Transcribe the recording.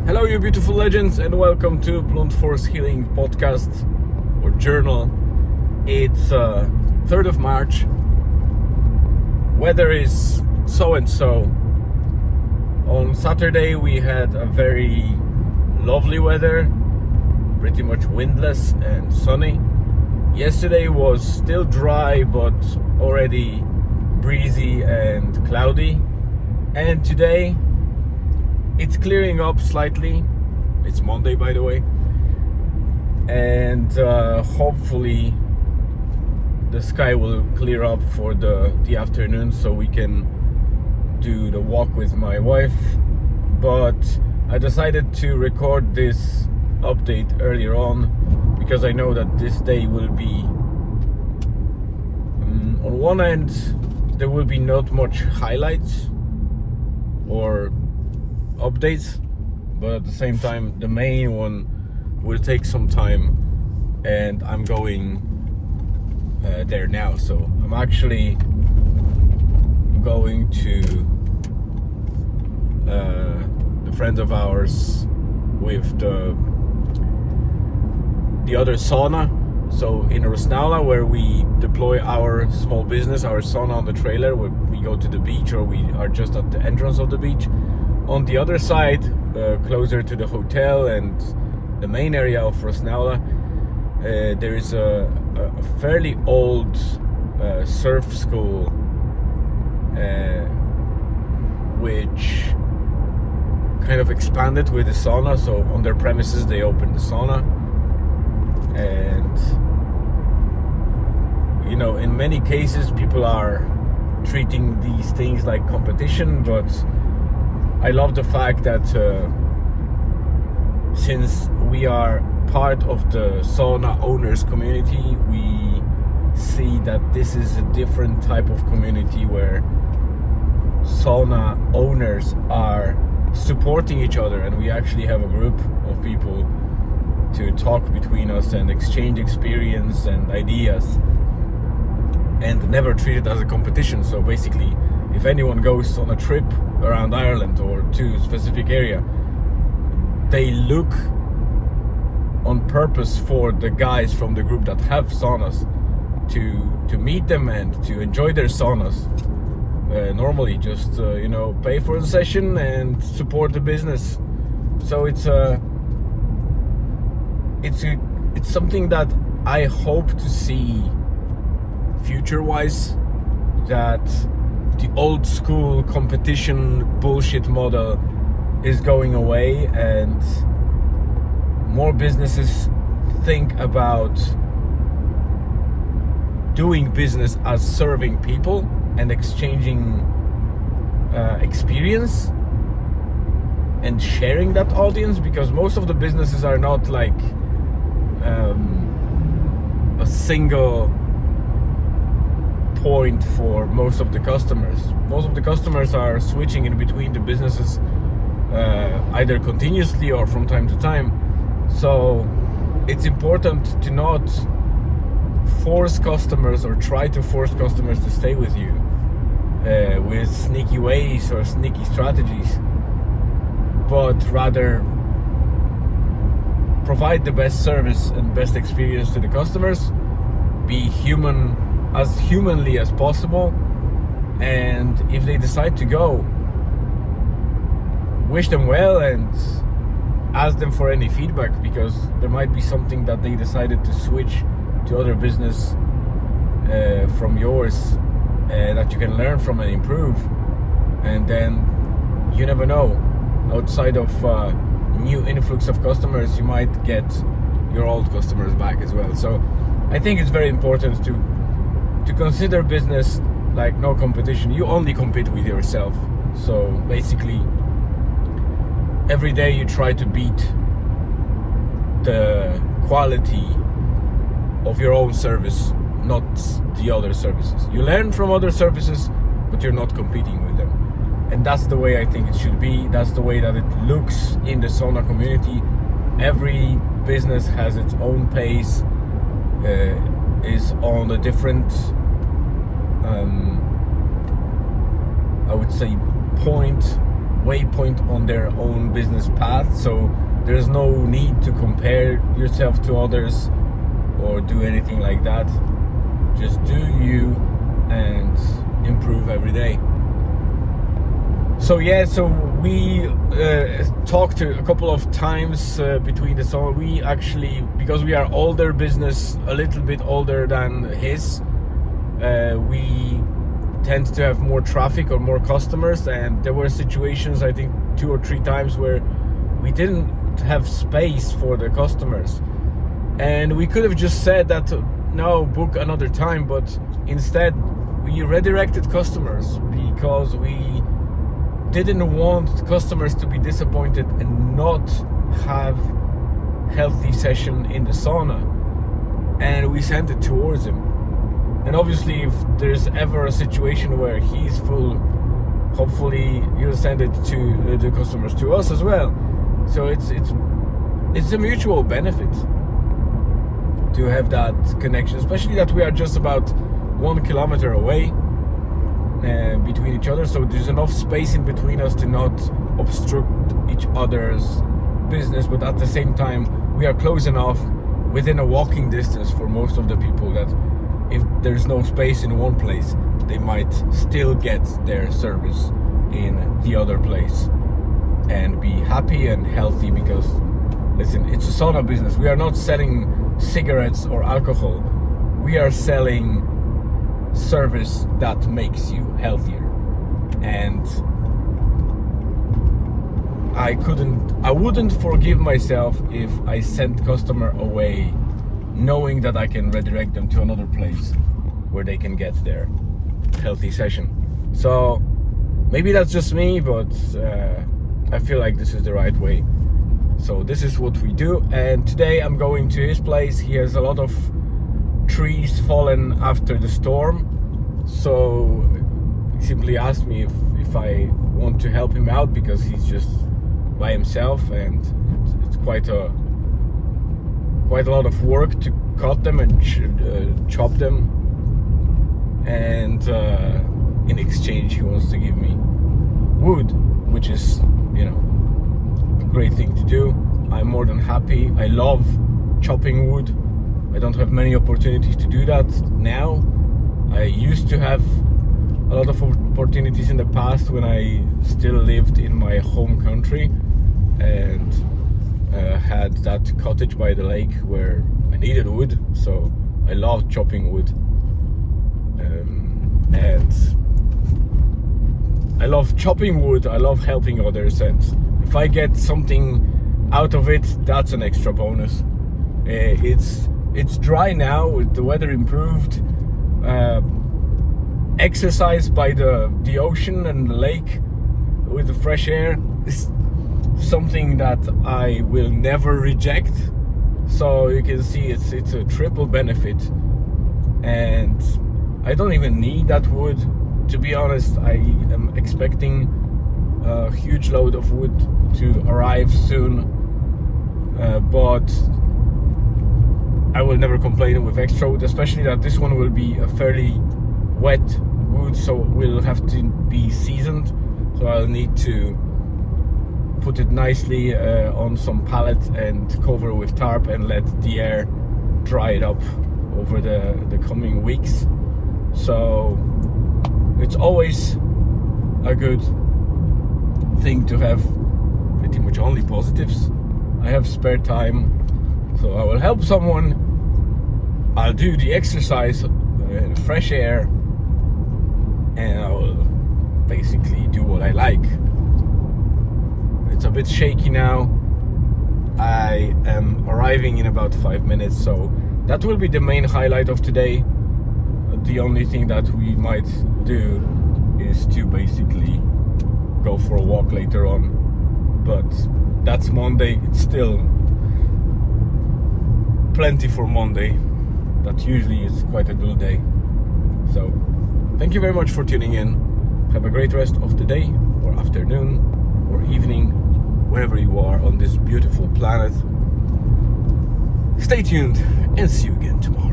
Hello, you beautiful legends, and welcome to Blunt Force Healing Podcast or Journal. It's 3rd of March. Weather is so and so. On Saturday we had a very lovely weather, pretty much windless and sunny. Yesterday was still dry but already breezy and cloudy. And today it's clearing up slightly. It's Monday, by the way. And hopefully the sky will clear up for the afternoon so we can do the walk with my wife. But I decided to record this update earlier on because I know that this day will be on one end there will be not much highlights or updates, but at the same time the main one will take some time, and I'm going there now. So I'm actually going to the friend of ours with the other sauna. So in Rusnaula, where we deploy our small business, our sauna on the trailer, where we go to the beach or we are just at the entrance of the beach. On the other side, closer to the hotel and the main area of Rusnaula, there is a fairly old surf school, which kind of expanded with the sauna. So on their premises they opened the sauna, and you know, in many cases people are treating these things like competition, but I love the fact that since we are part of the sauna owners community, we see that this is a different type of community where sauna owners are supporting each other, and we actually have a group of people to talk between us and exchange experience and ideas, and never treat it as a competition. So basically, if anyone goes on a trip around Ireland or to a specific area, they look on purpose for the guys from the group that have saunas to meet them and to enjoy their saunas. Normally just pay for the session and support the business. So it's something that I hope to see future wise, that the old school competition bullshit model is going away and more businesses think about doing business as serving people and exchanging experience and sharing that audience, because most of the businesses are not like a single point for most of the customers. Most of the customers are switching in between the businesses either continuously or from time to time. So it's important to not force customers or try to force customers to stay with you with sneaky ways or sneaky strategies, but rather provide the best service and best experience to the customers, be human as humanly as possible, and if they decide to go, wish them well and ask them for any feedback, because there might be something that they decided to switch to other business from yours that you can learn from and improve. And then you never know, outside of new influx of customers, you might get your old customers back as well. So I think it's very important to consider business like no competition. You only compete with yourself. So basically every day you try to beat the quality of your own service, not the other services. You learn from other services, but you're not competing with them. And that's the way I think it should be. That's the way that it looks in the sauna community. Every business has its own pace, is on a different I would say point waypoint on their own business path, so there's no need to compare yourself to others or do anything like that. Just do you and improve every day. So we talked a couple of times between the summer. We actually, because we are older business, a little bit older than his, we tend to have more traffic or more customers, and there were situations, I think 2 or 3 times, where we didn't have space for the customers, and we could have just said that no, book another time, but instead we redirected customers because we didn't want customers to be disappointed and not have healthy session in the sauna, and we sent it towards him. And obviously, if there's ever a situation where he's full, hopefully he'll send it to the customers to us as well. So it's a mutual benefit to have that connection, especially that we are just about 1 kilometer away between each other, so there's enough space in between us to not obstruct each other's business, but at the same time we are close enough within a walking distance for most of the people that if there's no space in one place, they might still get their service in the other place and be happy and healthy. Because listen, it's a sauna business. We are not selling cigarettes or alcohol. We are selling service that makes you healthier, and I wouldn't forgive myself if I sent customer away knowing that I can redirect them to another place where they can get their healthy session. So maybe that's just me, but I feel like this is the right way. So this is what we do, and today I'm going to his place. He has a lot of trees fallen after the storm, so he simply asked me if I want to help him out, because he's just by himself, and it's quite a lot of work to cut them and chop them, and in exchange he wants to give me wood, which is, you know, a great thing to do. I'm more than happy. I love chopping wood. I don't have many opportunities to do that now. I used to have a lot of opportunities in the past when I still lived in my home country and had that cottage by the lake where I needed wood, so I love chopping wood, and I love chopping wood. I love helping others, and if I get something out of it, that's an extra bonus. It's dry now with the weather improved. Exercise by the ocean and the lake with the fresh air is something that I will never reject. So you can see it's a triple benefit, and I don't even need that wood. To be honest, I am expecting a huge load of wood to arrive soon, but I will never complain with extra wood, especially that this one will be a fairly wet wood, so it will have to be seasoned. So I'll need to put it nicely on some pallet and cover with tarp and let the air dry it up over the coming weeks. So it's always a good thing to have pretty much only positives. I have spare time, so I will help someone. I'll do the exercise, fresh air, and I will basically do what I like. It's a bit shaky now. I am arriving in about 5 minutes, so that will be the main highlight of today. The only thing that we might do is to basically go for a walk later on, but that's Monday. It's still plenty for Monday. That usually is quite a dull day. So thank you very much for tuning in. Have a great rest of the day or afternoon or evening, wherever you are on this beautiful planet. Stay tuned and see you again tomorrow.